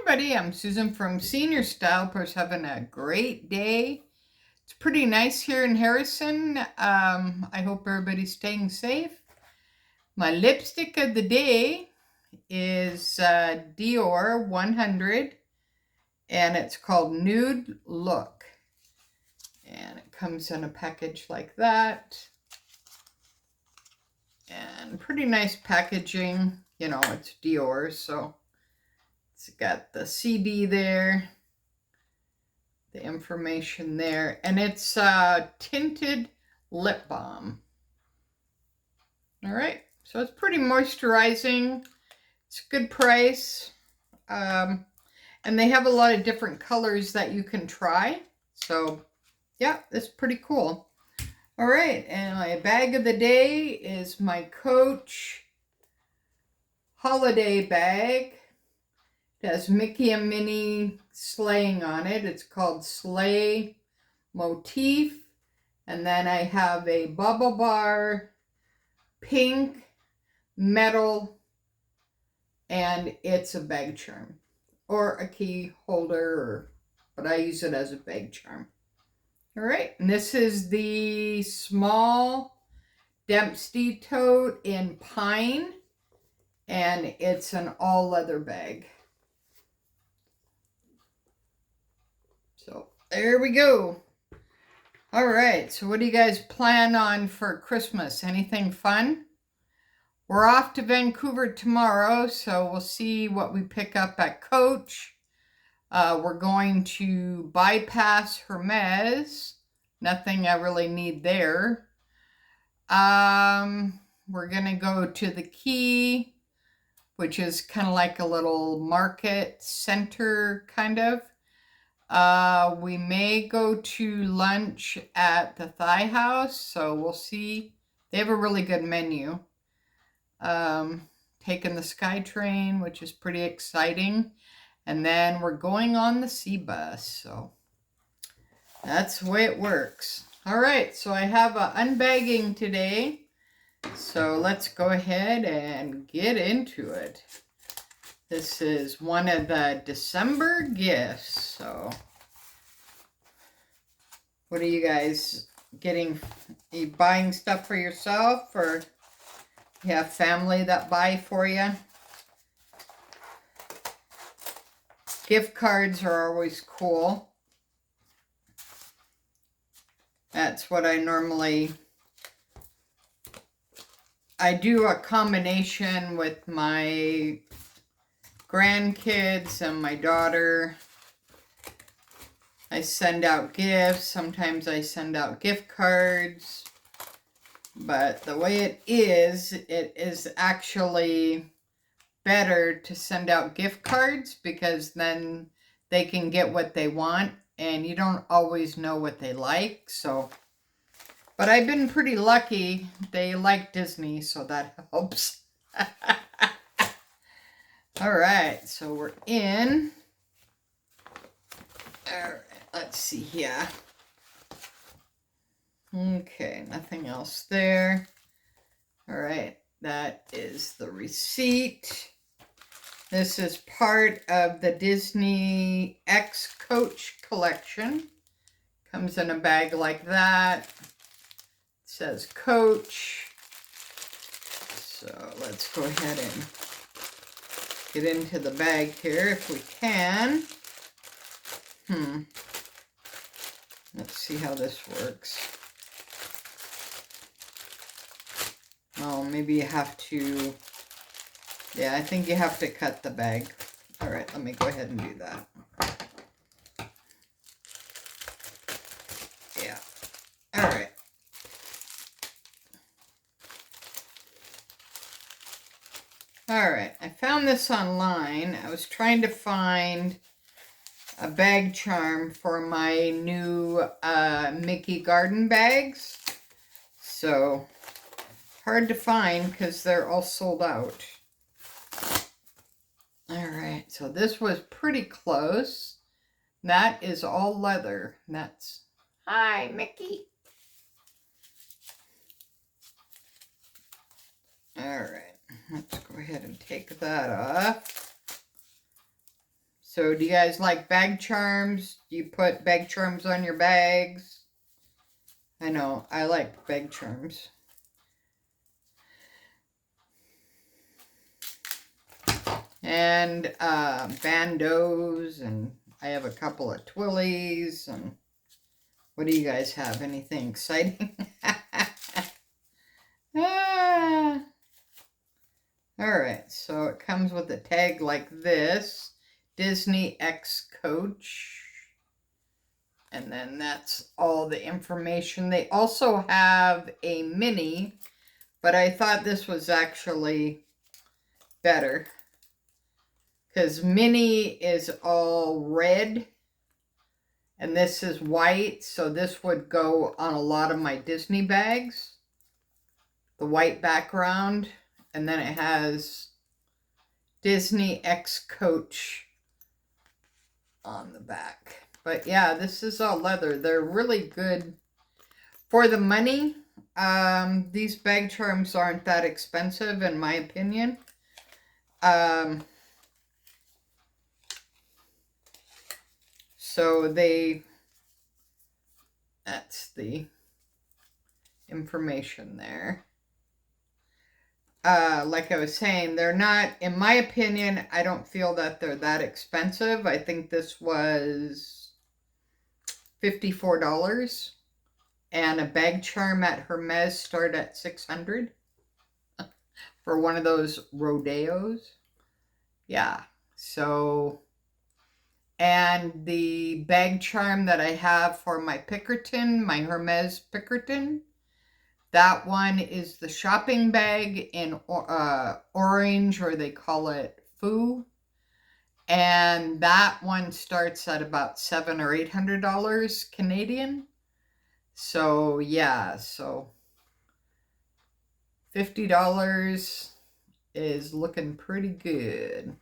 everybody, I'm Susan from Senior Style. Of course, having a great day. It's pretty nice here in Harrison. I hope everybody's staying safe. My lipstick of the day is Dior 100, and it's called Nude Look. And it comes in a package like that. And pretty nice packaging. You know, it's Dior, so it's got the CD there, the information there, and it's tinted lip balm. All right, so it's pretty moisturizing. It's a good price, and they have a lot of different colors that you can try. So yeah, it's pretty cool. All right, and my bag of the day is my Coach holiday bag. It has Mickey and Minnie sleighing on it. It's called Sleigh Motif. And then I have a bubble bar, pink, metal, and it's a bag charm. Or a key holder, but I use it as a bag charm. All right, and this is the small Dempsey tote in pine. And it's an all leather bag. So there we go. All right, so what do you guys plan on for Christmas? Anything fun? We're off to Vancouver tomorrow, so we'll see what we pick up at Coach. We're going to bypass Hermes. Nothing I really need there. We're going to go to the Quay, which is kind of like a little market center, kind of. We may go to lunch at the Thai House, so we'll see. They have a really good menu. Taking the SkyTrain, which is pretty exciting. And then we're going on the sea bus, so that's the way it works. All right, so I have an unbagging today. So let's go ahead and get into it. This is one of the December gifts. So what are you guys getting? Are you buying stuff for yourself, or you have family that buy for you? Gift cards are always cool. That's what I normally... I do a combination with my grandkids and my daughter. I send out gifts. Sometimes I send out gift cards. But the way it is actually better to send out gift cards, because then they can get what they want and you don't always know what they like. So, but I've been pretty lucky. They like Disney, so that helps. All right, so we're in. All right, let's see here. Okay, nothing else there. All right, that is the receipt. This is part of the Disney X Coach collection. Comes in a bag like that. It says Coach. So let's go ahead and get into the bag here if we can. Let's see how this works. Oh, maybe you have to... Yeah, I think you have to cut the bag. All right, let me go ahead and do that. Yeah. All right. All right, I found this online. I was trying to find a bag charm for my new Mickey garden bags. So, hard to find because they're all sold out. All right, so this was pretty close. That is all leather. That's... Hi, Mickey. All right, let's go ahead and take that off. So do you guys like bag charms? Do you put bag charms on your bags? I know, I like bag charms. And bandos, and I have a couple of twillies, and what do you guys have? Anything exciting? Ah. Alright, so it comes with a tag like this, Disney X Coach. And then that's all the information. They also have a mini, but I thought this was actually better, because mini is all red and this is white, so this would go on a lot of my Disney bags. The white background, and then it has Disney X Coach on the back. But yeah, this is all leather. They're really good for the money. These bag charms aren't that expensive in my opinion. So that's the information there. Like I was saying, they're not, in my opinion, I don't feel that they're that expensive. I think this was $54. And a bag charm at Hermes start at $600 for one of those rodeos. Yeah, so, and the bag charm that I have for my Pickerton, my Hermes Pickerton, that one is the shopping bag in orange, or they call it foo. And that one starts at about $700 or $800 Canadian. So yeah, so $50 is looking pretty good.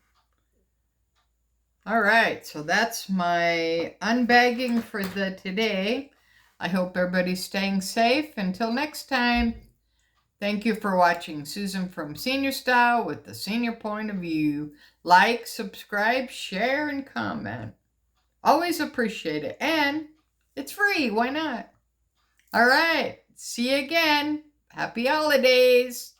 All right, so that's my unbagging for today. I hope everybody's staying safe. Until next time, thank you for watching Susan from Senior Style with the senior point of view. Like, subscribe, share, and comment. Always appreciate it. And it's free. Why not? All right. See you again. Happy holidays.